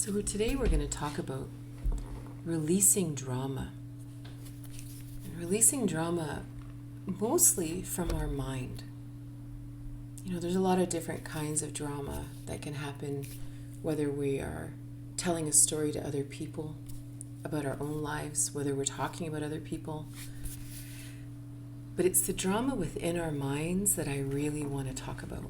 So today we're going to talk about releasing drama. Releasing drama mostly from our mind. There's a lot of different kinds of drama that can happen, whether we are telling a story to other people about our own lives, whether we're talking about other people. But it's the drama within our minds that I really want to talk about.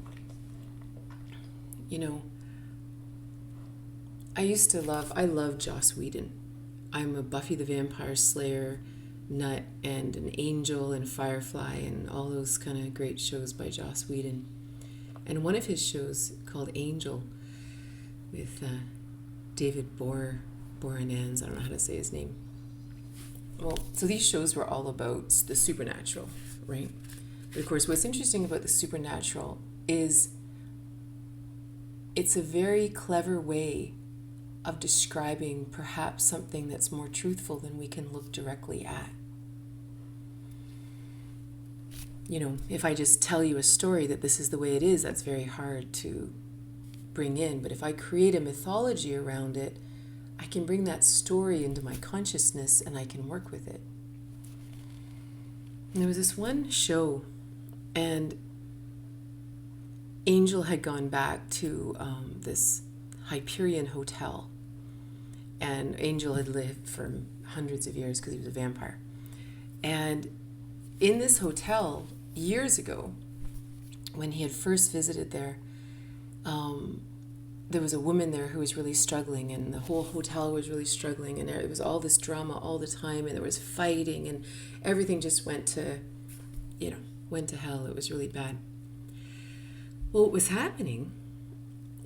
I love Joss Whedon. I'm a Buffy the Vampire Slayer nut and an Angel and Firefly and all those kind of great shows by Joss Whedon. And one of his shows called Angel with David Boreanaz, I don't know how to say his name. Well, so these shows were all about the supernatural, right? But of course, what's interesting about the supernatural is it's a very clever way of describing perhaps something that's more truthful than we can look directly at. If I just tell you a story that this is the way it is, that's very hard to bring in. But if I create a mythology around it, I can bring that story into my consciousness and I can work with it. And there was this one show, and Angel had gone back to this Hyperion hotel. And Angel had lived for hundreds of years because he was a vampire. And in this hotel, years ago, when he had first visited there, there was a woman there who was really struggling, and the whole hotel was really struggling, and there was all this drama all the time, and there was fighting, and everything just went to hell. It was really bad. Well, what was happening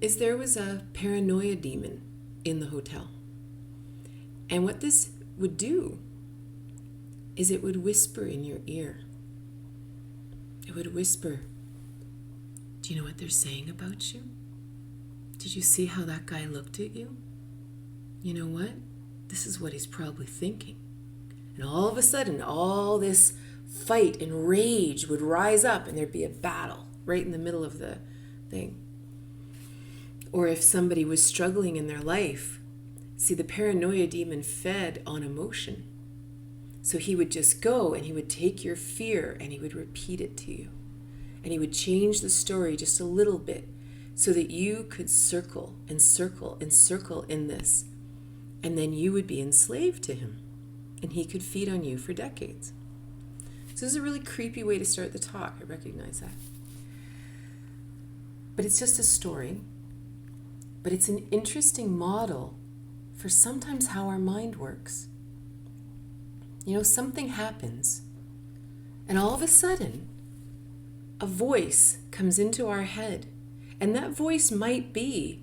is there was a paranoia demon in the hotel. And what this would do is it would whisper in your ear. It would whisper, "Do you know what they're saying about you? Did you see how that guy looked at you? You know what? This is what he's probably thinking." And all of a sudden, all this fight and rage would rise up, and there'd be a battle right in the middle of the thing. Or if somebody was struggling in their life, see, the paranoia demon fed on emotion. So he would just go and he would take your fear and he would repeat it to you. And he would change the story just a little bit so that you could circle and circle and circle in this. And then you would be enslaved to him. And he could feed on you for decades. So this is a really creepy way to start the talk. I recognize that. But it's just a story. But it's an interesting model for sometimes how our mind works. Something happens, and all of a sudden, a voice comes into our head. And that voice might be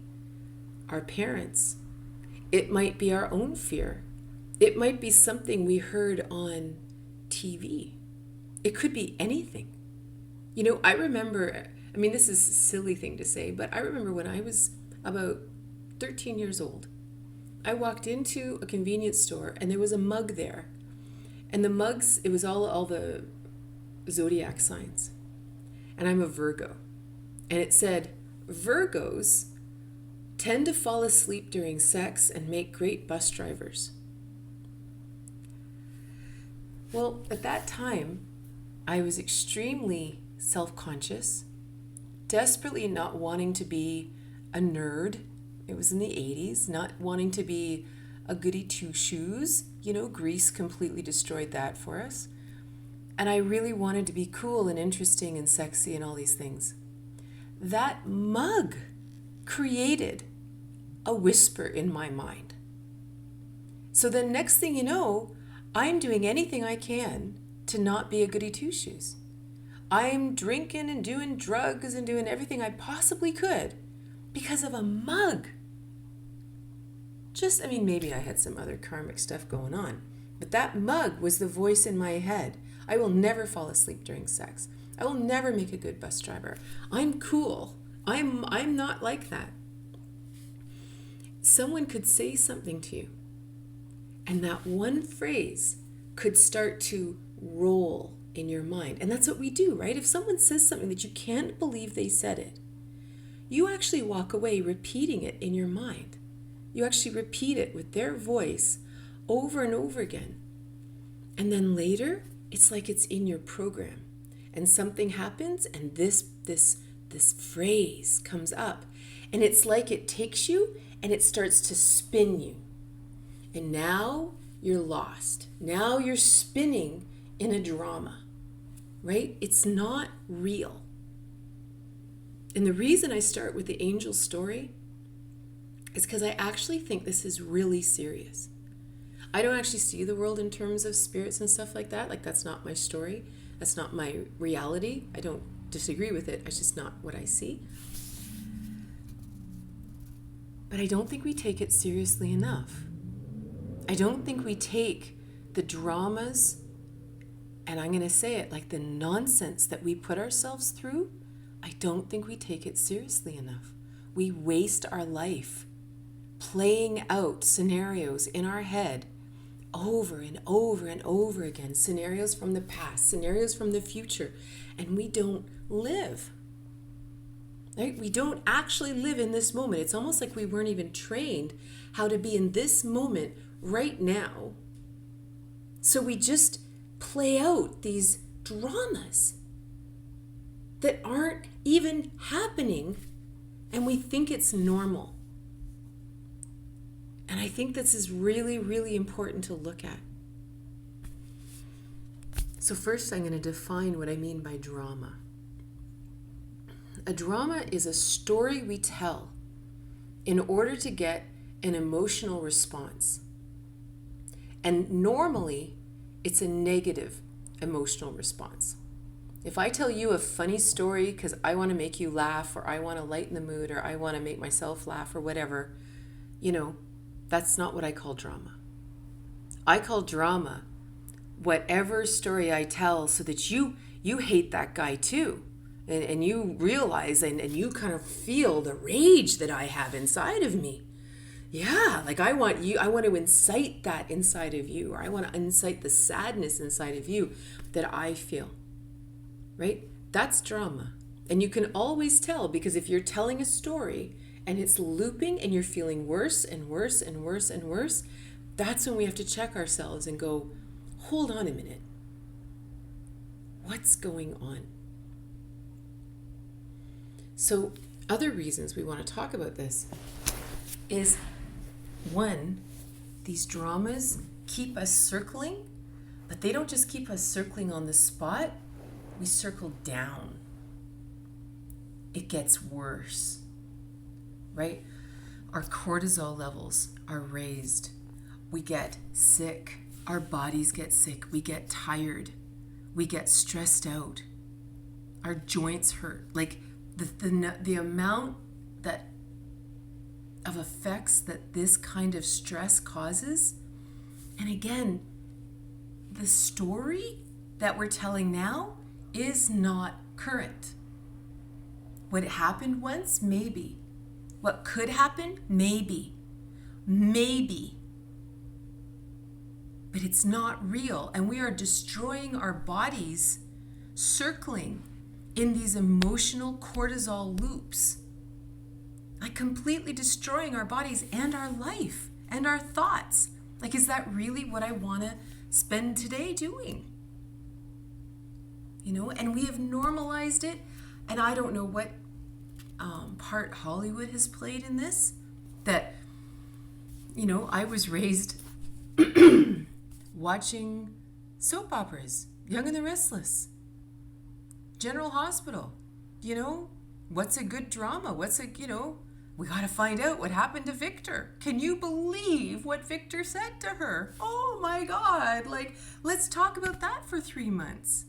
our parents. It might be our own fear. It might be something we heard on TV. It could be anything. I remember, this is a silly thing to say, but I remember when I was about 13 years old, I walked into a convenience store and there was a mug there. And the mugs, it was all the zodiac signs. And I'm a Virgo. And it said, "Virgos tend to fall asleep during sex and make great bus drivers." Well, at that time, I was extremely self-conscious, desperately not wanting to be a nerd. It was in the 80s, not wanting to be a goody two-shoes. Grease completely destroyed that for us. And I really wanted to be cool and interesting and sexy and all these things. That mug created a whisper in my mind. So then next thing you know, I'm doing anything I can to not be a goody two-shoes. I'm drinking and doing drugs and doing everything I possibly could because of a mug. Maybe I had some other karmic stuff going on, but that mug was the voice in my head. I will never fall asleep during sex. I will never make a good bus driver. I'm cool. I'm not like that. Someone could say something to you, and that one phrase could start to roll in your mind. And that's what we do, right? If someone says something that you can't believe they said it, you actually walk away repeating it in your mind. You actually repeat it with their voice over and over again. And then later, it's like it's in your program. And something happens and this phrase comes up. And it's like it takes you and it starts to spin you. And now you're lost. Now you're spinning in a drama, right? It's not real. And the reason I start with the angel story is because I actually think this is really serious. I don't actually see the world in terms of spirits and stuff like that. Like, that's not my story. That's not my reality. I don't disagree with it. It's just not what I see. But I don't think we take it seriously enough. I don't think we take the dramas, and I'm going to say it, like the nonsense that we put ourselves through, I don't think we take it seriously enough. We waste our life playing out scenarios in our head over and over and over again, scenarios from the past, scenarios from the future, and we don't live. Right? We don't actually live in this moment. It's almost like we weren't even trained how to be in this moment right now. So we just play out these dramas that aren't even happening, and we think it's normal. And I think this is really, really important to look at. So first, I'm going to define what I mean by drama. A drama is a story we tell in order to get an emotional response. And normally, it's a negative emotional response. If I tell you a funny story because I want to make you laugh, or I want to lighten the mood, or I want to make myself laugh, or whatever, that's not what I call drama. I call drama whatever story I tell so that you hate that guy too. And you realize and you kind of feel the rage that I have inside of me. Yeah, like I want to incite that inside of you, or I want to incite the sadness inside of you that I feel. Right? That's drama. And you can always tell, because if you're telling a story and it's looping and you're feeling worse and worse and worse and worse, that's when we have to check ourselves and go, hold on a minute. What's going on? So other reasons we want to talk about this is, one, these dramas keep us circling, but they don't just keep us circling on the spot. We circle down. It gets worse, right? Our cortisol levels are raised. We get sick. Our bodies get sick. We get tired. We get stressed out. Our joints hurt. Like the amount of effects that this kind of stress causes. And again, the story that we're telling now is not current. What happened once? Maybe. What could happen? Maybe. But it's not real, and we are destroying our bodies, circling in these emotional cortisol loops, like completely destroying our bodies and our life and our thoughts. Like, is that really what I want to spend today doing? And we have normalized it, and I don't know what part Hollywood has played in this, that, I was raised watching soap operas, Young and the Restless, General Hospital. What's a good drama? We got to find out what happened to Victor. Can you believe what Victor said to her? Oh my God. Like, let's talk about that for 3 months.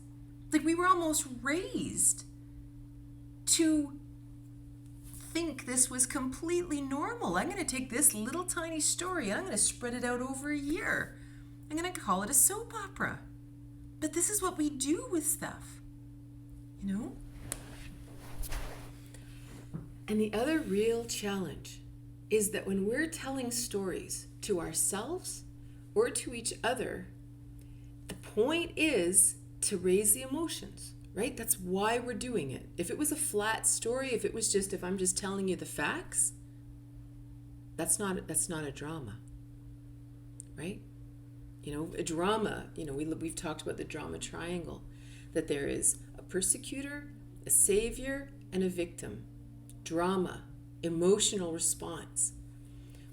Like, we were almost raised to think this was completely normal. I'm going to take this little tiny story, I'm going to spread it out over a year. I'm going to call it a soap opera. But this is what we do with stuff, And the other real challenge is that when we're telling stories to ourselves or to each other, the point is to raise the emotions, right? That's why we're doing it. If it was a flat story, if I'm just telling you the facts, That's not a drama, right? A drama, we've talked about the drama triangle, that there is a persecutor, a savior, and a victim. Drama, emotional response.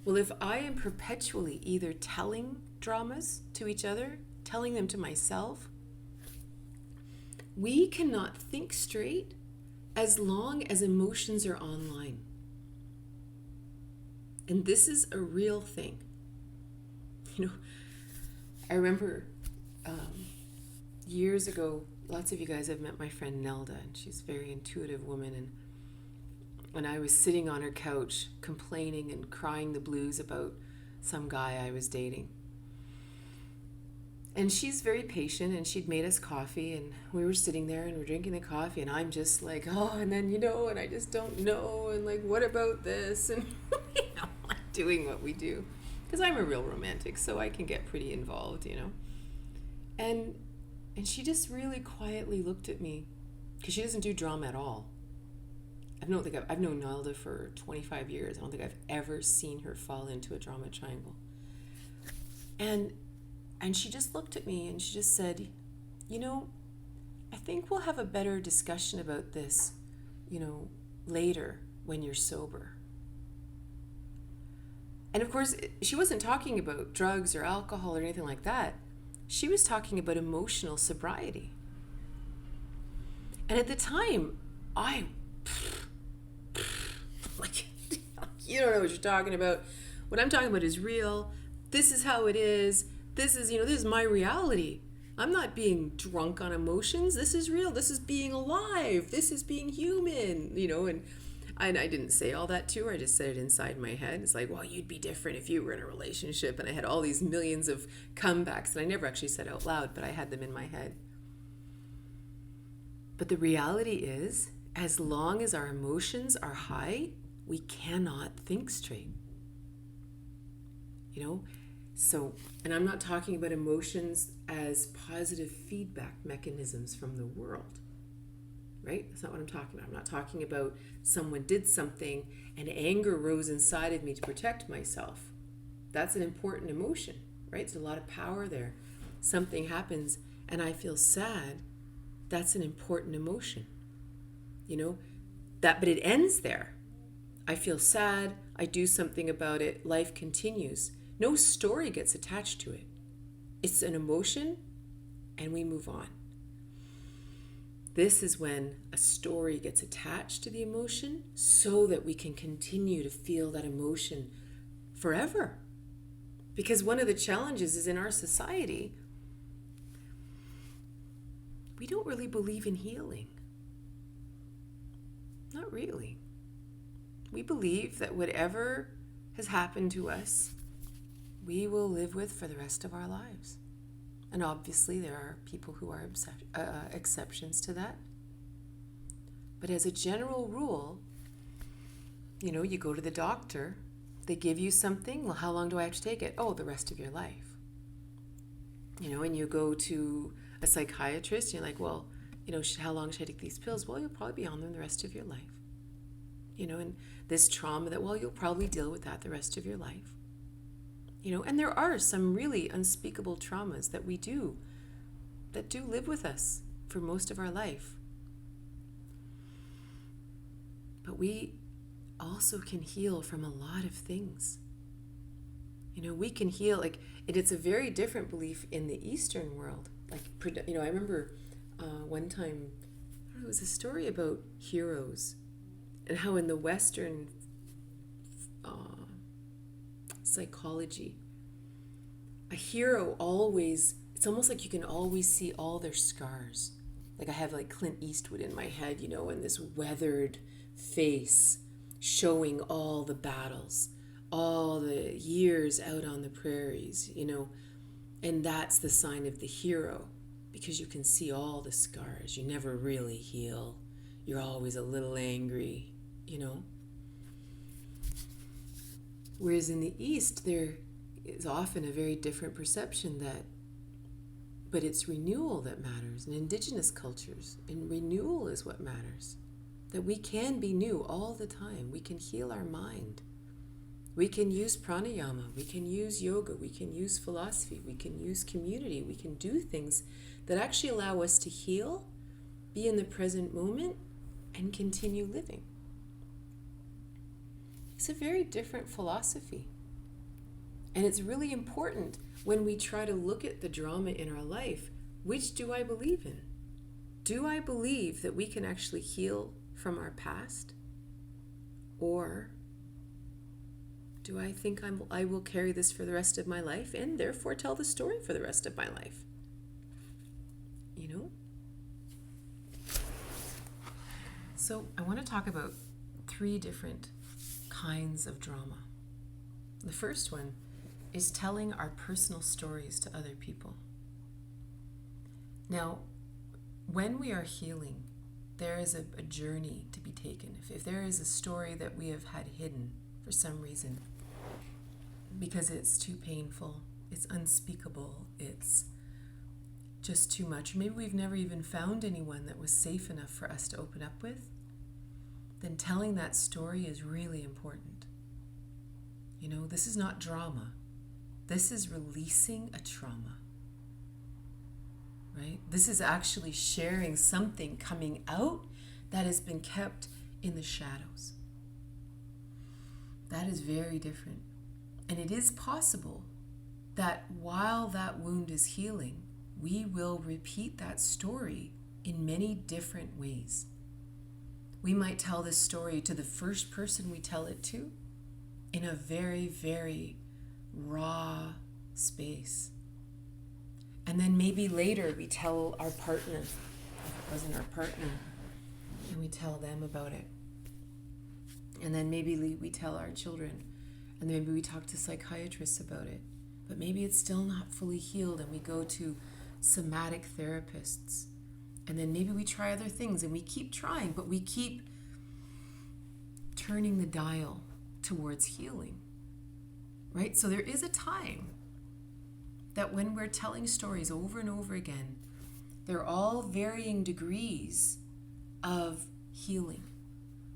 Well, if I am perpetually either telling dramas to each other, telling them to myself, we cannot think straight as long as emotions are online. And this is a real thing. I remember years ago, lots of you guys have met my friend Nelda, and she's a very intuitive woman. And when I was sitting on her couch complaining and crying the blues about some guy I was dating. And she's very patient, and she'd made us coffee, and we were sitting there and we're drinking the coffee, and I'm just like, and then, and I just don't know, and like, what about this? And, like doing what we do. Because I'm a real romantic, so I can get pretty involved, And she just really quietly looked at me, because she doesn't do drama at all. I've known Nelda for 25 years. I don't think I've ever seen her fall into a drama triangle. And she just looked at me and she just said, I think we'll have a better discussion about this, later when you're sober. And of course, she wasn't talking about drugs or alcohol or anything like that. She was talking about emotional sobriety. And at the time, you don't know what you're talking about. What I'm talking about is real. This is how it is. This is my reality. I'm not being drunk on emotions. This is real. This is being alive. This is being human, and I didn't say all that to her. I just said it inside my head. It's like, well, you'd be different if you were in a relationship. And I had all these millions of comebacks that I never actually said out loud, but I had them in my head. But the reality is, as long as our emotions are high, we cannot think straight. So, and I'm not talking about emotions as positive feedback mechanisms from the world, right? That's not what I'm talking about. I'm not talking about someone did something and anger rose inside of me to protect myself. That's an important emotion, right? There's a lot of power there. Something happens and I feel sad. That's an important emotion, but it ends there. I feel sad. I do something about it. Life continues. No story gets attached to it. It's an emotion and we move on. This is when a story gets attached to the emotion so that we can continue to feel that emotion forever. Because one of the challenges is in our society, we don't really believe in healing. Not really. We believe that whatever has happened to us, we will live with for the rest of our lives. And obviously there are people who are exceptions to that. But as a general rule, you go to the doctor, they give you something. Well, how long do I have to take it? Oh, the rest of your life. And you go to a psychiatrist, and you're like, well, how long should I take these pills? Well, you'll probably be on them the rest of your life. And this trauma that, well, you'll probably deal with that the rest of your life. And there are some really unspeakable traumas that do live with us for most of our life. But we also can heal from a lot of things. We can heal, and it's a very different belief in the Eastern world. I remember one time, it was a story about heroes and how in the Western psychology, a hero it's almost like you can always see all their scars. I have Clint Eastwood in my head, and this weathered face showing all the battles, all the years out on the prairies, and that's the sign of the hero, because you can see all the scars. You never really heal. You're always a little angry, Whereas in the East, there is often a very different perception but it's renewal that matters in Indigenous cultures, and renewal is what matters. That we can be new all the time. We can heal our mind. We can use pranayama, we can use yoga, we can use philosophy, we can use community, we can do things that actually allow us to heal, be in the present moment, and continue living. It's a very different philosophy. And it's really important when we try to look at the drama in our life, which do I believe in? Do I believe that we can actually heal from our past? Or do I think I will carry this for the rest of my life and therefore tell the story for the rest of my life? You know? So I want to talk about 3 different kinds of drama. The first one is telling our personal stories to other people. Now, when we are healing, there is a journey to be taken. If there is a story that we have had hidden for some reason, because it's too painful, it's unspeakable, it's just too much, or maybe we've never even found anyone that was safe enough for us to open up with, then telling that story is really important. You know, this is not drama. This is releasing a trauma, right? This is actually sharing something coming out that has been kept in the shadows. That is very different. And it is possible that while that wound is healing, we will repeat that story in many different ways. We might tell this story to the first person we tell it to in a very, very raw space. And then maybe later we tell our partner, if it wasn't our partner, and we tell them about it. And then maybe we tell our children, and maybe we talk to psychiatrists about it. But maybe it's still not fully healed, and we go to somatic therapists. And then maybe we try other things, and we keep trying, but we keep turning the dial towards healing. Right? So there is a time that when we're telling stories over and over again, they're all varying degrees of healing.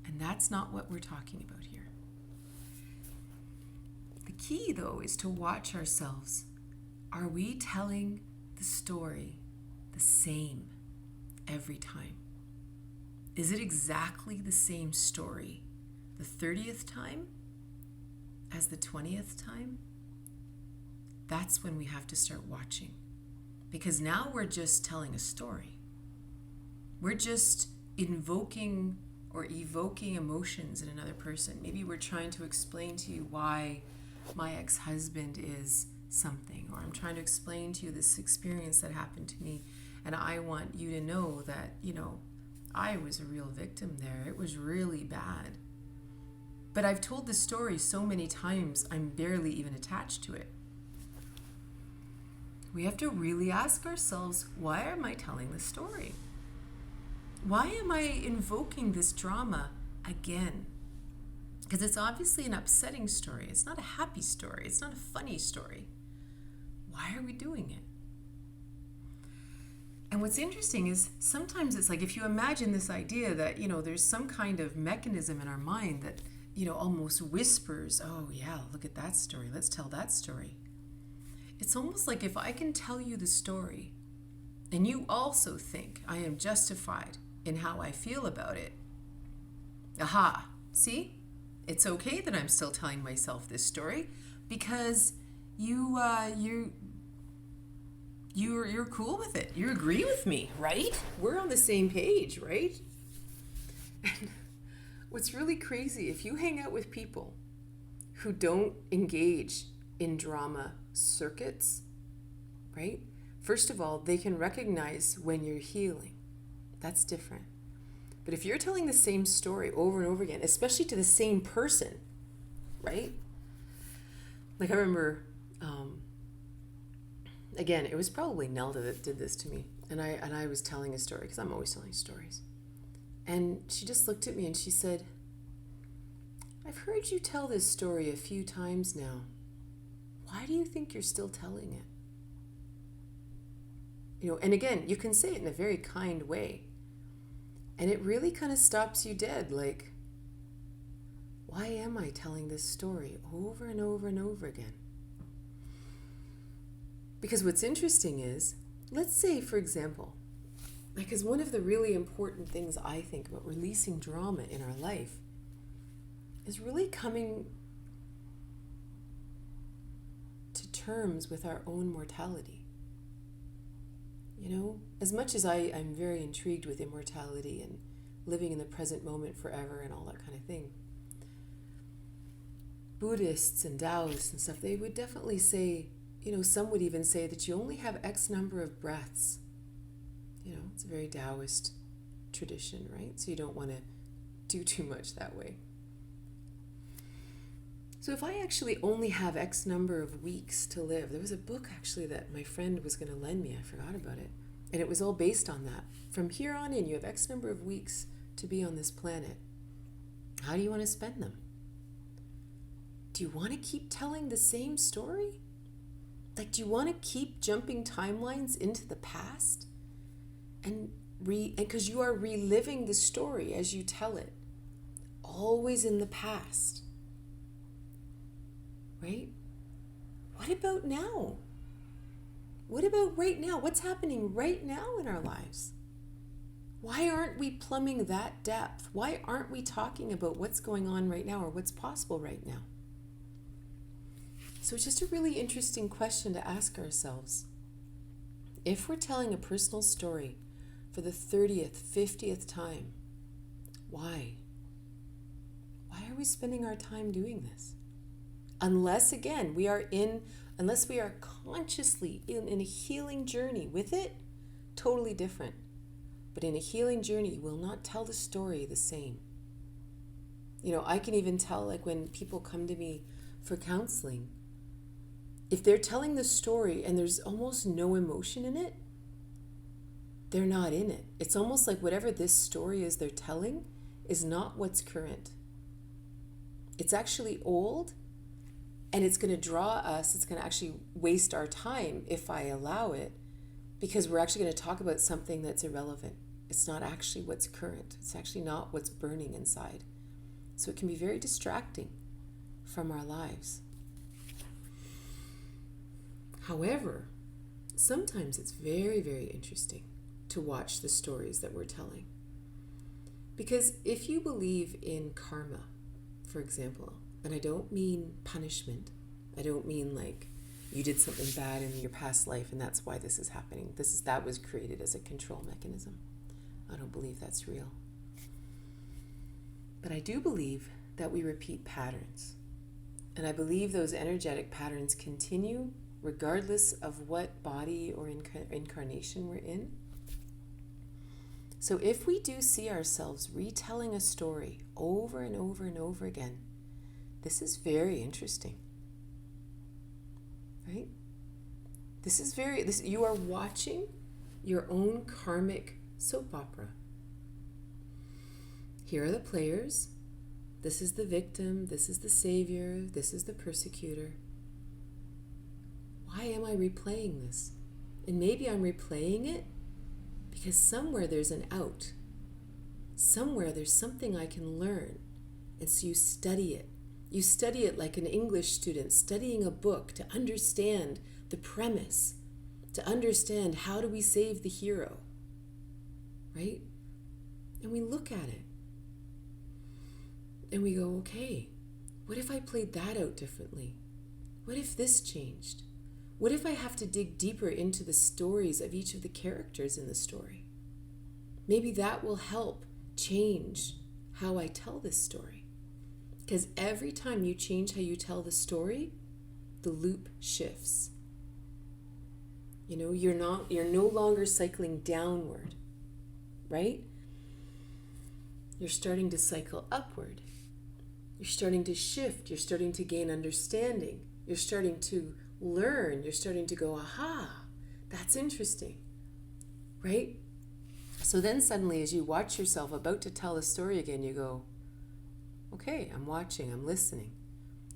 And that's not what we're talking about here. The key, though, is to watch ourselves. Are we telling the story the same every time? Is it exactly the same story the 30th time as the 20th time? That's when we have to start watching. Because now we're just telling a story. We're just invoking or evoking emotions in another person. Maybe we're trying to explain to you why my ex-husband is something, or I'm trying to explain to you this experience that happened to me, and I want you to know that, you know, I was a real victim there. It was really bad. But I've told this story so many times, I'm barely even attached to it. We have to really ask ourselves, why am I telling this story? Why am I invoking this drama again? Because it's obviously an upsetting story. It's not a happy story. It's not a funny story. Why are we doing it? And what's interesting is sometimes it's like, if you imagine this idea that, you know, there's some kind of mechanism in our mind that, you know, almost whispers, oh yeah, look at that story. Let's tell that story. It's almost like if I can tell you the story and you also think I am justified in how I feel about it, aha, see? It's okay that I'm still telling myself this story because you're cool with it. You agree with me, right? We're on the same page, right? And what's really crazy, if you hang out with people who don't engage in drama circuits, right? First of all, they can recognize when you're healing. That's different. But if you're telling the same story over and over again, especially to the same person, right? Like I remember, again, it was probably Nelda that did this to me. And I was telling a story, because I'm always telling stories. And she just looked at me and she said, I've heard you tell this story a few times now. Why do you think you're still telling it? You know, and again, you can say it in a very kind way. And it really kind of stops you dead. Like, Why am I telling this story over and over and over again? Because what's interesting is, let's say, for example, because one of the really important things I think about releasing drama in our life is really coming to terms with our own mortality. You know, as much as I'm very intrigued with immortality and living in the present moment forever and all that kind of thing, Buddhists and Taoists and stuff, they would definitely say, you know, some would even say that you only have X number of breaths. You know, it's a very Taoist tradition, right? So you don't want to do too much that way. So if I actually only have X number of weeks to live, there was a book actually that my friend was going to lend me, I forgot about it, and it was all based on that. From here on in, you have X number of weeks to be on this planet. How do you want to spend them? Do you want to keep telling the same story? Like, do you want to keep jumping timelines into the past? And because you are reliving the story as you tell it, always in the past, right? What about now? What about right now? What's happening right now in our lives? Why aren't we plumbing that depth? Why aren't we talking about what's going on right now or what's possible right now? So it's just a really interesting question to ask ourselves. If we're telling a personal story for the 30th, 50th time, why? Why are we spending our time doing this? Unless, again, unless we are consciously in a healing journey with it, totally different. But in a healing journey, you will not tell the story the same. You know, I can even tell, like, when people come to me for counseling, if they're telling the story and there's almost no emotion in it, they're not in it. It's almost like whatever this story is they're telling is not what's current. It's actually old, and it's going to draw us, it's going to actually waste our time if I allow it, because we're actually going to talk about something that's irrelevant. It's not actually what's current. It's actually not what's burning inside. So it can be very distracting from our lives. However, sometimes it's very, very interesting to watch the stories that we're telling. Because if you believe in karma, for example, and I don't mean punishment, I don't mean like you did something bad in your past life and that's why this is happening. That was created as a control mechanism. I don't believe that's real. But I do believe that we repeat patterns. And I believe those energetic patterns continue regardless of what body or incarnation we're in. So if we do see ourselves retelling a story over and over and over again, this is very interesting, right? You are watching your own karmic soap opera. Here are the players. This is the victim. This is the savior. This is the persecutor. Why am I replaying this? And maybe I'm replaying it because somewhere there's an out. Somewhere there's something I can learn. And so you study it. You study it like an English student studying a book to understand the premise, to understand how do we save the hero, right? And we look at it and we go, okay, what if I played that out differently? What if this changed? What if I have to dig deeper into the stories of each of the characters in the story? Maybe that will help change how I tell this story. Because every time you change how you tell the story, the loop shifts. You know, you're no longer cycling downward, right? You're starting to cycle upward. You're starting to shift. You're starting to gain understanding. You're starting to learn. You're starting to go, aha, that's interesting, right? So then suddenly as you watch yourself about to tell a story again, you go, okay, I'm watching, I'm listening.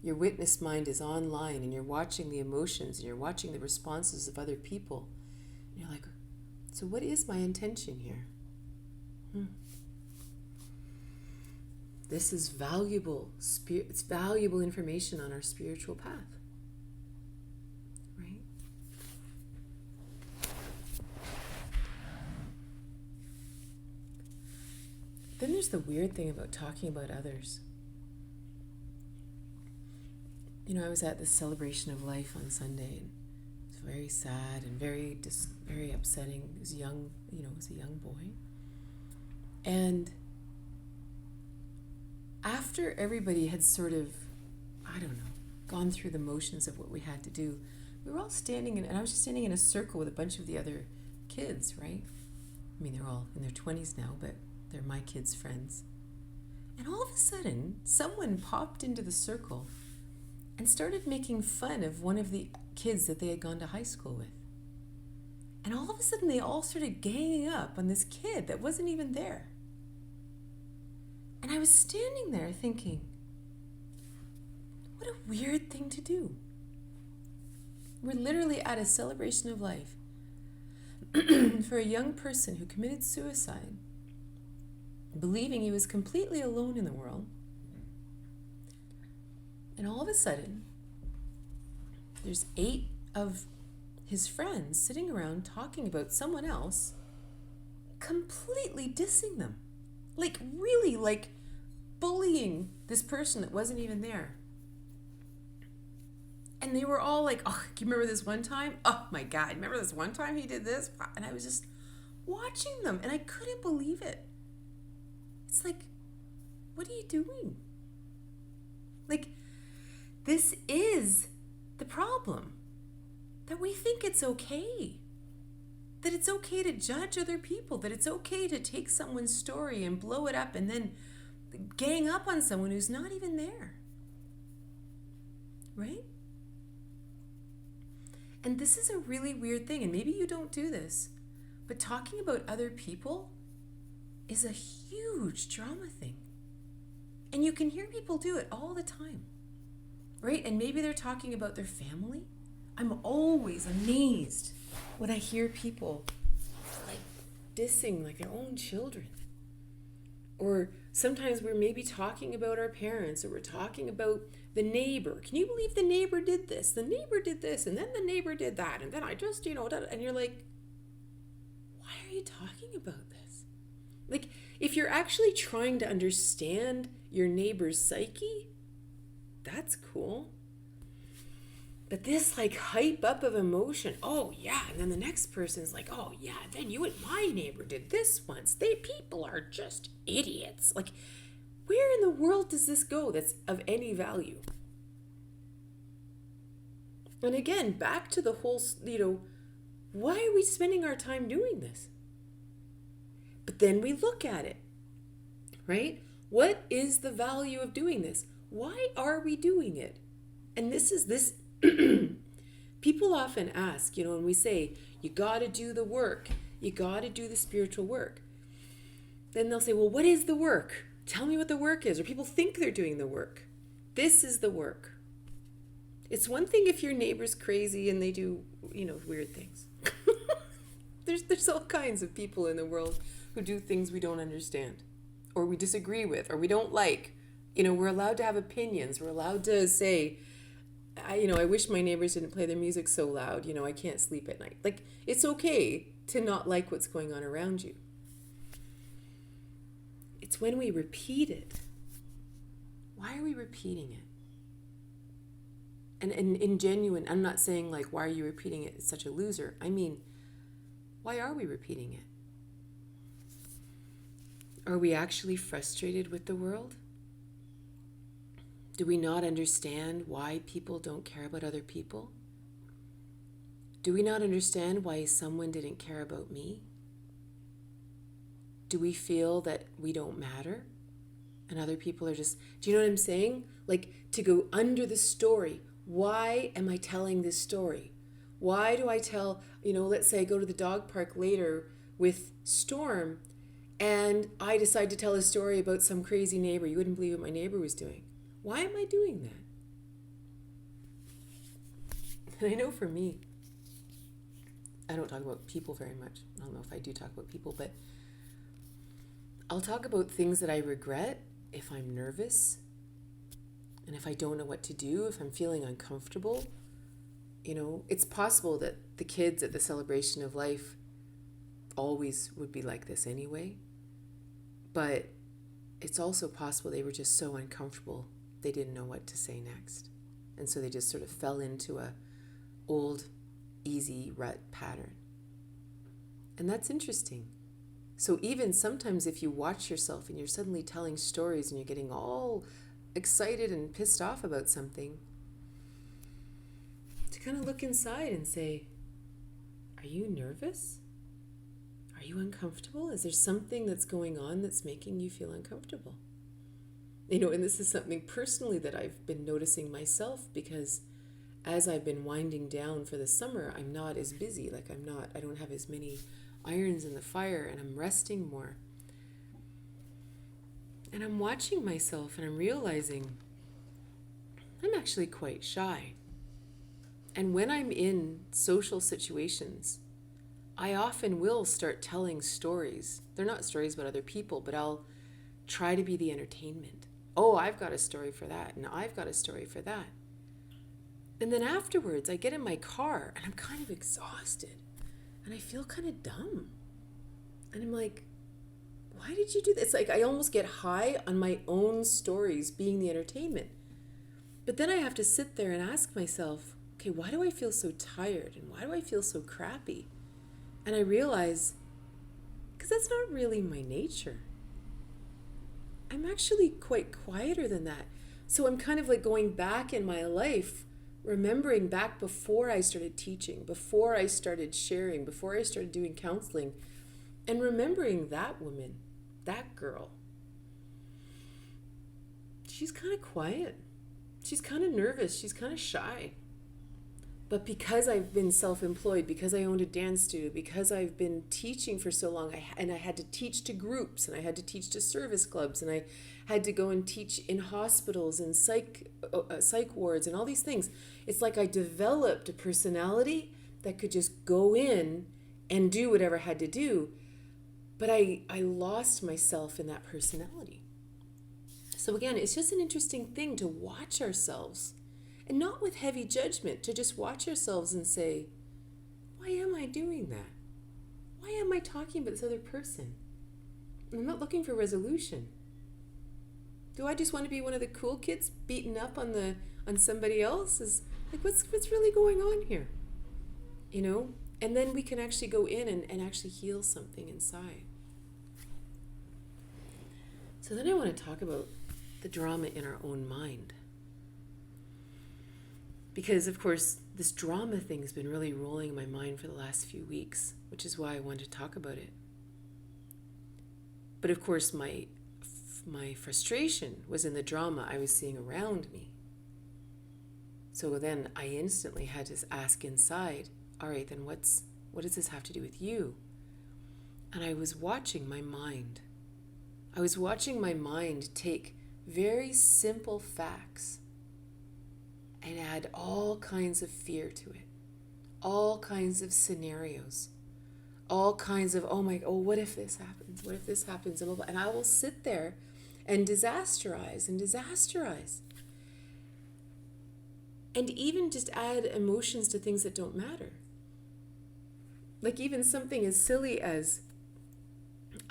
Your witness mind is online and you're watching the emotions and you're watching the responses of other people. And you're like, so what is my intention here? This is valuable. It's valuable information on our spiritual path, right? Then there's the weird thing about talking about others. I was at this celebration of life on Sunday, and it was very sad and very upsetting. It was young, it was a young boy. And after everybody had sort of, gone through the motions of what we had to do, we were all standing and I was just standing in a circle with a bunch of the other kids, right? I mean, they're all in their 20s now, but they're my kids' friends. And all of a sudden, someone popped into the circle and started making fun of one of the kids that they had gone to high school with. And all of a sudden, they all started ganging up on this kid that wasn't even there. And I was standing there thinking, what a weird thing to do. We're literally at a celebration of life for a young person who committed suicide, believing he was completely alone in the world. And all of a sudden, there's 8 of his friends sitting around talking about someone else, completely dissing them. Really bullying this person that wasn't even there. And they were all like, oh, do you remember this one time? Oh my God, remember this one time he did this? And I was just watching them and I couldn't believe it. It's like, what are you doing? This is the problem. That we think it's okay. That it's okay to judge other people. That it's okay to take someone's story and blow it up and then gang up on someone who's not even there. Right? And this is a really weird thing, and maybe you don't do this, but talking about other people is a huge drama thing. And you can hear people do it all the time. Right? And maybe they're talking about their family. I'm always amazed when I hear people dissing their own children. Or sometimes we're maybe talking about our parents, or we're talking about the neighbor. Can you believe the neighbor did this? The neighbor did this, and then the neighbor did that, and then I just, and you're like, why are you talking about this? If you're actually trying to understand your neighbor's psyche, that's cool. But this hype up of emotion, oh yeah, and then the next person's like, oh yeah, then you and my neighbor did this once. People are just idiots. Where in the world does this go that's of any value? And again, back to the whole, why are we spending our time doing this? But then we look at it, right? What is the value of doing this? Why are we doing it? And this people often ask, when we say, you got to do the work, you got to do the spiritual work. Then they'll say, well, what is the work? Tell me what the work is. Or people think they're doing the work. This is the work. It's one thing if your neighbor's crazy and they do, weird things. There's all kinds of people in the world who do things we don't understand, or we disagree with, or we don't like. We're allowed to have opinions. We're allowed to say, I wish my neighbors didn't play their music so loud. I can't sleep at night. It's okay to not like what's going on around you. It's when we repeat it. Why are we repeating it? And in genuine, I'm not saying why are you repeating it? It's such a loser. I mean, why are we repeating it? Are we actually frustrated with the world? Do we not understand why people don't care about other people? Do we not understand why someone didn't care about me? Do we feel that we don't matter and other people are just, do you know what I'm saying? To go under the story. Why am I telling this story? Why do I tell, let's say I go to the dog park later with Storm and I decide to tell a story about some crazy neighbor. You wouldn't believe what my neighbor was doing. Why am I doing that? And I know for me, I don't talk about people very much. I don't know if I do talk about people, but I'll talk about things that I regret if I'm nervous and if I don't know what to do, if I'm feeling uncomfortable. It's possible that the kids at the celebration of life always would be like this anyway, but it's also possible they were just so uncomfortable they didn't know what to say next. And so they just sort of fell into a old, easy rut pattern. And that's interesting. So even sometimes if you watch yourself and you're suddenly telling stories and you're getting all excited and pissed off about something, to kind of look inside and say, are you nervous? Are you uncomfortable? Is there something that's going on that's making you feel uncomfortable? And this is something personally that I've been noticing myself, because as I've been winding down for the summer, I'm not as busy. I don't have as many irons in the fire, and I'm resting more. And I'm watching myself and I'm realizing I'm actually quite shy. And when I'm in social situations, I often will start telling stories. They're not stories about other people, but I'll try to be the entertainment. Oh, I've got a story for that, and I've got a story for that. And then afterwards, I get in my car, and I'm kind of exhausted, and I feel kind of dumb. And I'm like, why did you do this? It's like I almost get high on my own stories being the entertainment. But then I have to sit there and ask myself, okay, why do I feel so tired, and why do I feel so crappy? And I realize, because that's not really my nature. I'm actually quite quieter than that. So I'm kind of like going back in my life, remembering back before I started teaching, before I started sharing, before I started doing counseling, and remembering that woman, that girl. She's kind of quiet. She's kind of nervous. She's kind of shy. But because I've been self-employed, because I owned a dance studio, because I've been teaching for so long, and I had to teach to groups, and I had to teach to service clubs, and I had to go and teach in hospitals and psych wards and all these things. It's like I developed a personality that could just go in and do whatever I had to do. But I lost myself in that personality. So again, it's just an interesting thing to watch ourselves. And not with heavy judgment, to just watch ourselves and say, why am I doing that? Why am I talking about this other person? I'm not looking for resolution. Do I just want to be one of the cool kids beating up on somebody else? Like, what's really going on here? And then we can actually go in and actually heal something inside. So then I want to talk about the drama in our own mind. Because, of course, this drama thing has been really rolling in my mind for the last few weeks, which is why I wanted to talk about it. But, of course, my frustration was in the drama I was seeing around me. So then I instantly had to ask inside, all right, then what does this have to do with you? And I was watching my mind. I was watching my mind take very simple facts and add all kinds of fear to it, all kinds of scenarios, all kinds of, what if this happens? What if this happens? And I will sit there and disasterize. And even just add emotions to things that don't matter. Like even something as silly as,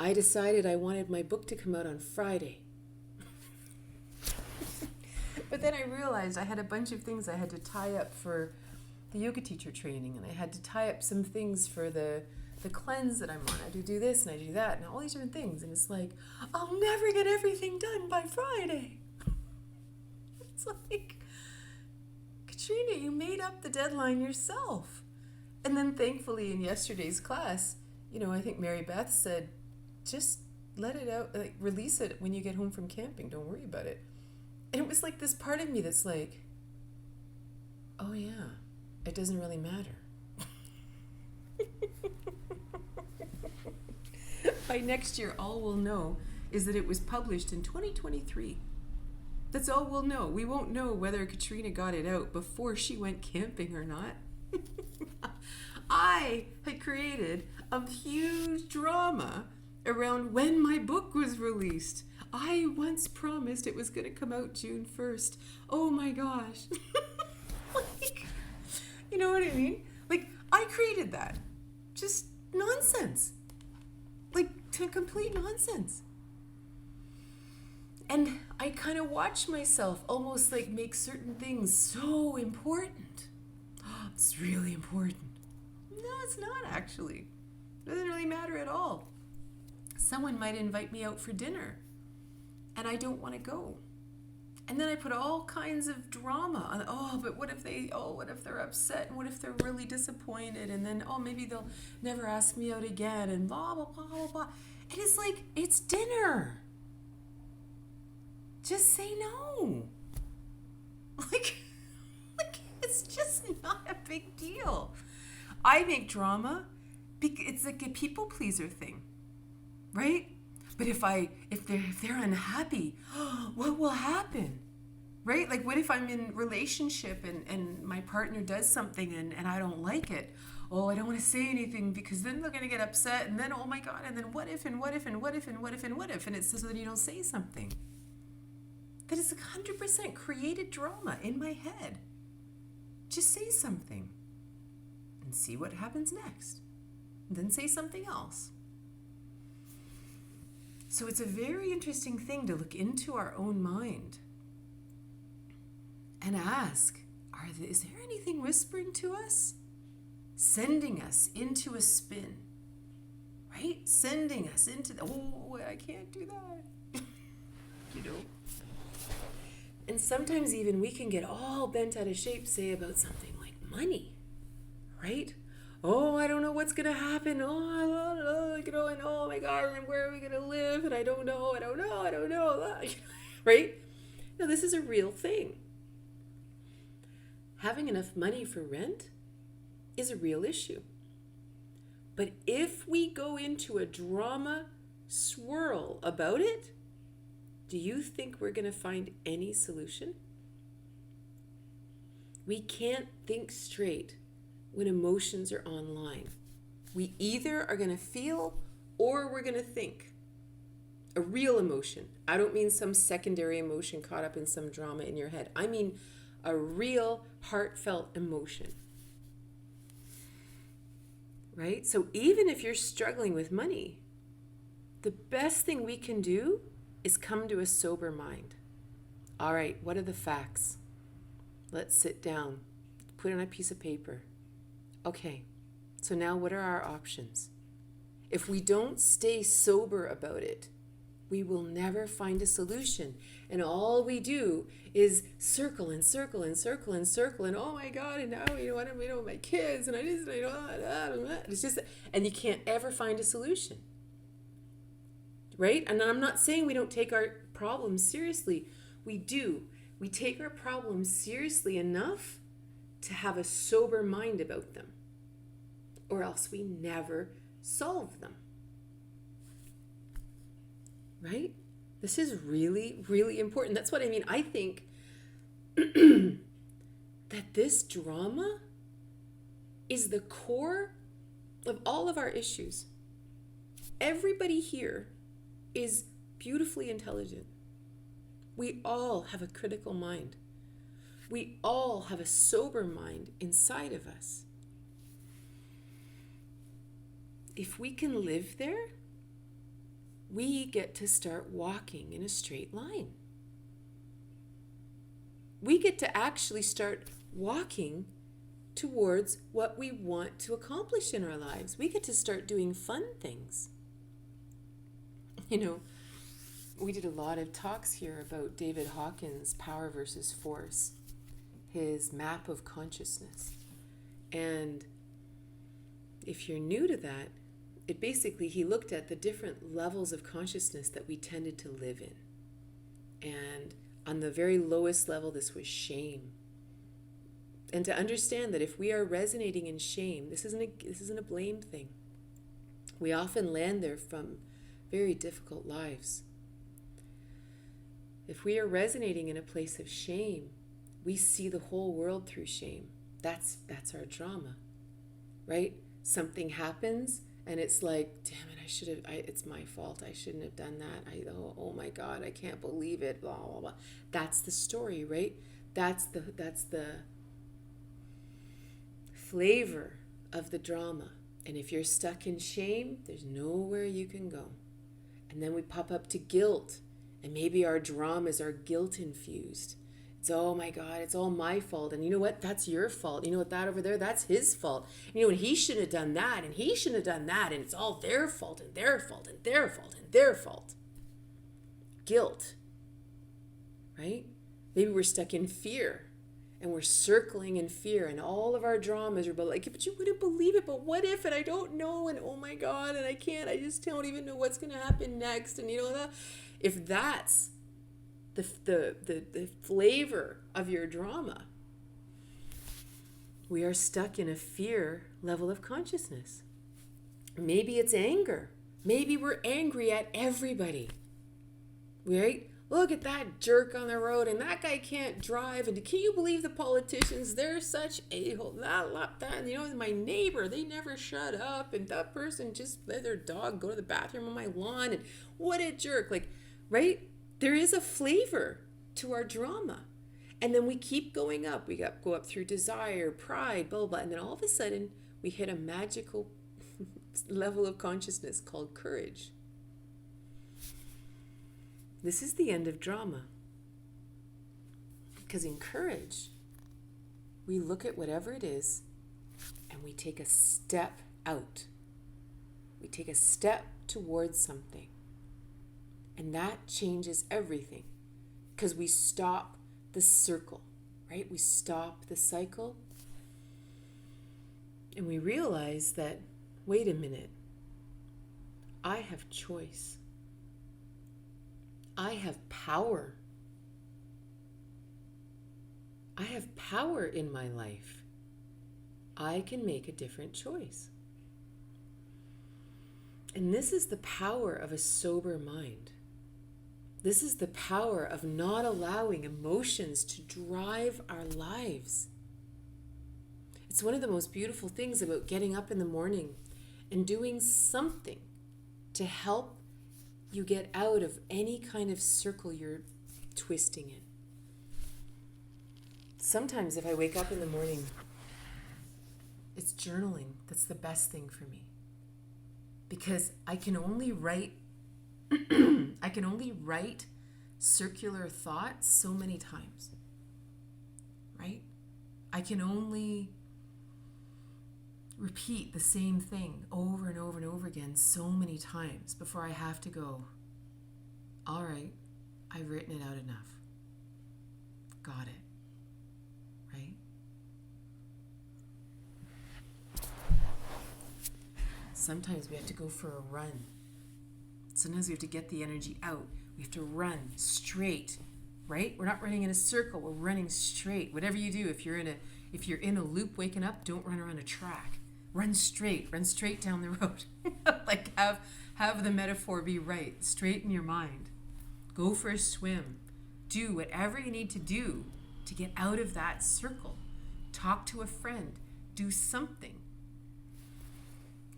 I decided I wanted my book to come out on Friday. But then I realized I had a bunch of things I had to tie up for the yoga teacher training, and I had to tie up some things for the cleanse that I'm on. I had to do this and I do that and all these different things. And it's like, I'll never get everything done by Friday. It's like, Katrina, you made up the deadline yourself. And then thankfully in yesterday's class, I think Mary Beth said, just let it out, like release it when you get home from camping. Don't worry about it. And it was like this part of me that's like, oh yeah, it doesn't really matter. By next year, all we'll know is that it was published in 2023. That's all we'll know. We won't know whether Katrina got it out before she went camping or not. I had created a huge drama around when my book was released. I once promised it was going to come out June 1st. Oh my gosh. Like, you know what I mean? Like, I created that. Just nonsense. Like, complete nonsense. And I kind of watch myself almost like make certain things so important. Oh, it's really important. No, it's not actually. It doesn't really matter at all. Someone might invite me out for dinner and I don't want to go. And then I put all kinds of drama on, but what if they're upset, and what if they're really disappointed, and then, maybe they'll never ask me out again, and blah, blah, blah, blah, blah. And it's like, it's dinner. Just say no. Like it's just not a big deal. I make drama because it's like a people pleaser thing, right? But if they're unhappy, what will happen? Right? Like, what if I'm in relationship and my partner does something and I don't like it? Oh, I don't want to say anything because then they're going to get upset, and then, oh my God, and then what if, and what if, and what if, and what if, and what if, and it's so that you don't say something. That is 100% created drama in my head. Just say something and see what happens next. And then say something else. So it's a very interesting thing to look into our own mind and ask, is there anything whispering to us? Sending us into a spin, right? Sending us into I can't do that. You know? And sometimes even we can get all bent out of shape, say about something like money, right? Oh, I don't know what's going to happen. And oh my God, and where are we going to live? And I don't know. Right? Now, this is a real thing. Having enough money for rent is a real issue. But if we go into a drama swirl about it, do you think we're going to find any solution? We can't think straight when emotions are online. We either are going to feel or we're going to think. A real emotion. I don't mean some secondary emotion caught up in some drama in your head. I mean a real heartfelt emotion. Right? So even if you're struggling with money, the best thing we can do is come to a sober mind. All right, what are the facts? Let's sit down, put it on a piece of paper. Okay, so now what are our options? If we don't stay sober about it, we will never find a solution. And all we do is circle and circle and circle and circle. And oh my God, and now what am I with my kids? And it's just, and you can't ever find a solution. Right? And I'm not saying we don't take our problems seriously. We do. We take our problems seriously enough to have a sober mind about them, or else we never solve them. Right? This is really, really important. That's what I mean. I think that this drama is the core of all of our issues. Everybody here is beautifully intelligent. We all have a critical mind. We all have a sober mind inside of us. If we can live there, we get to start walking in a straight line. We get to actually start walking towards what we want to accomplish in our lives. We get to start doing fun things. You know, we did a lot of talks here about David Hawkins' Power versus Force, his map of consciousness. And if you're new to that, it basically, he looked at the different levels of consciousness that we tended to live in. And on the very lowest level, this was shame. And to understand that if we are resonating in shame, this isn't a blame thing. We often land there from very difficult lives. If we are resonating in a place of shame, we see the whole world through shame. That's our drama, right? Something happens And it's like, damn it, it's my fault. I shouldn't have done that. Oh my God, I can't believe it, blah, blah, blah. That's the story, right? That's the flavor of the drama. And if you're stuck in shame, there's nowhere you can go. And then we pop up to guilt. And maybe our dramas are guilt infused. It's, oh my God, it's all my fault. And you know what? That's your fault. You know what? That over there, that's his fault. And you know what? He shouldn't have done that. And he shouldn't have done that. And it's all their fault and their fault and their fault and their fault. Guilt, right? Maybe we're stuck in fear. And we're circling in fear, and all of our dramas are about like, but you wouldn't believe it, but what if, and I don't know, and oh my God, and I just don't even know what's going to happen next, and you know that, if that's the flavor of your drama, we are stuck in a fear level of consciousness. Maybe it's anger. Maybe we're angry at everybody, right? Look at that jerk on the road, and that guy can't drive, and can you believe the politicians? They're such a-hole, that, and you know, my neighbor, they never shut up, and that person just let their dog go to the bathroom on my lawn, and what a jerk, like, right? There is a flavor to our drama, and then we keep going up. We go up through desire, pride, blah, blah, blah, and then all of a sudden, we hit a magical level of consciousness called courage. This is the end of drama. Because in courage, we look at whatever it is and we take a step out. We take a step towards something. And that changes everything. Because we stop the circle, right? We stop the cycle. And we realize that, wait a minute, I have choice. I have power. I have power in my life. I can make a different choice. And this is the power of a sober mind. This is the power of not allowing emotions to drive our lives. It's one of the most beautiful things about getting up in the morning and doing something to help you get out of any kind of circle you're twisting in. Sometimes if I wake up in the morning, it's journaling. That's the best thing for me. Because I can only write circular thoughts so many times. Right? I can only repeat the same thing over and over and over again so many times before I have to go, all right, I've written it out enough. Got it. Right? Sometimes we have to go for a run. Sometimes we have to get the energy out. We have to run straight, right? We're not running in a circle. We're running straight. Whatever you do, if you're in a loop waking up, don't run around a track. Run straight down the road. Like have the metaphor be right, straight in your mind. Go for a swim. Do whatever you need to do to get out of that circle. Talk to a friend. Do something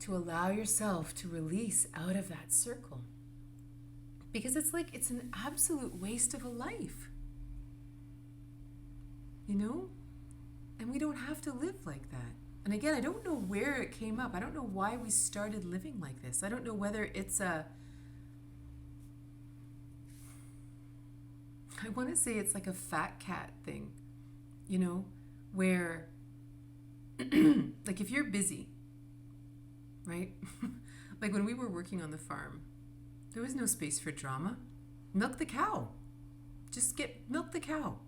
to allow yourself to release out of that circle. Because it's an absolute waste of a life. You know? And we don't have to live like that. And again, I don't know where it came up. I don't know why we started living like this. I don't know whether it's I want to say it's like a fat cat thing, you know, where, like if you're busy, right? Like when we were working on the farm, there was no space for drama. Milk the cow. Just milk the cow.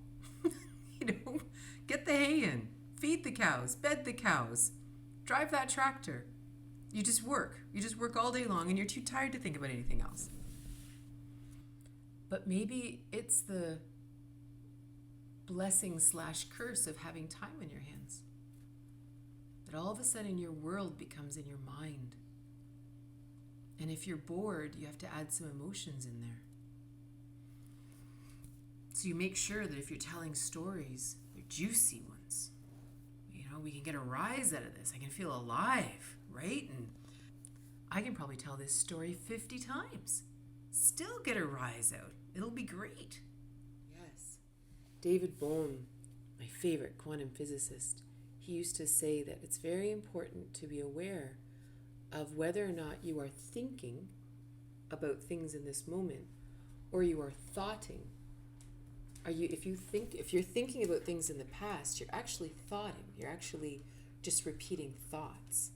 You know, get the hay in. Feed the cows, bed the cows, drive that tractor. You just work. You just work all day long and you're too tired to think about anything else. But maybe it's the blessing/curse of having time on your hands. That all of a sudden your world becomes in your mind. And if you're bored, you have to add some emotions in there. So you make sure that if you're telling stories, they're juicy ones. You know, we can get a rise out of this. I can feel alive, right? And I can probably tell this story 50 times. Still get a rise out. It'll be great. Yes. David Bohm, my favorite quantum physicist, he used to say that it's very important to be aware of whether or not you are thinking about things in this moment or you are thoughting. If you're thinking about things in the past, you're actually thoughting. You're actually just repeating thoughts.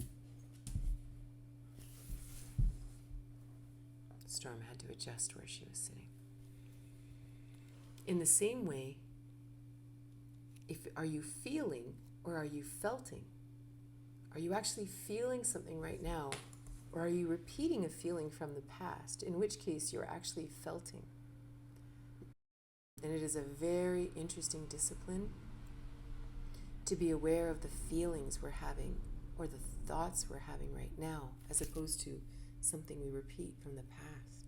Storm had to adjust where she was sitting. In the same way, are you feeling or are you felting? Are you actually feeling something right now, or are you repeating a feeling from the past, in which case you're actually felting? And it is a very interesting discipline to be aware of the feelings we're having or the thoughts we're having right now, as opposed to something we repeat from the past.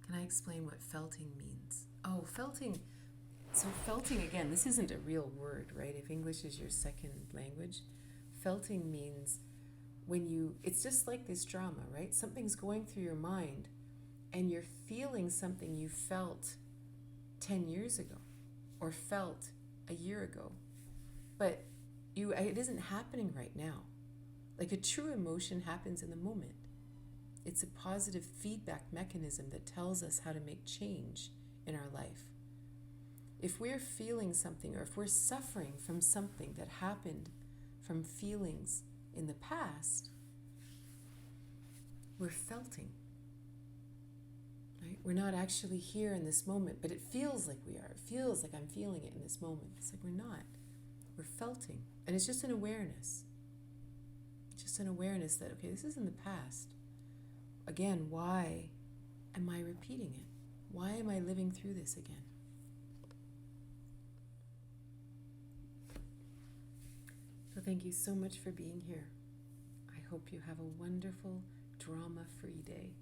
Can I explain what felting means? Oh, felting. So felting, again, this isn't a real word, right? If English is your second language, felting means it's just like this drama, right? Something's going through your mind and you're feeling something you felt 10 years ago or felt a year ago, but it isn't happening right now. Like a true emotion happens in the moment. It's a positive feedback mechanism that tells us how to make change in our life. If we're feeling something or if we're suffering from something that happened from feelings in the past, we're felting. Right? We're not actually here in this moment, but it feels like we are. It feels like I'm feeling it in this moment. It's like we're not. We're felting. And it's just an awareness. Just an awareness that, okay, this is in the past. Again, why am I repeating it? Why am I living through this again? So thank you so much for being here. I hope you have a wonderful, drama-free day.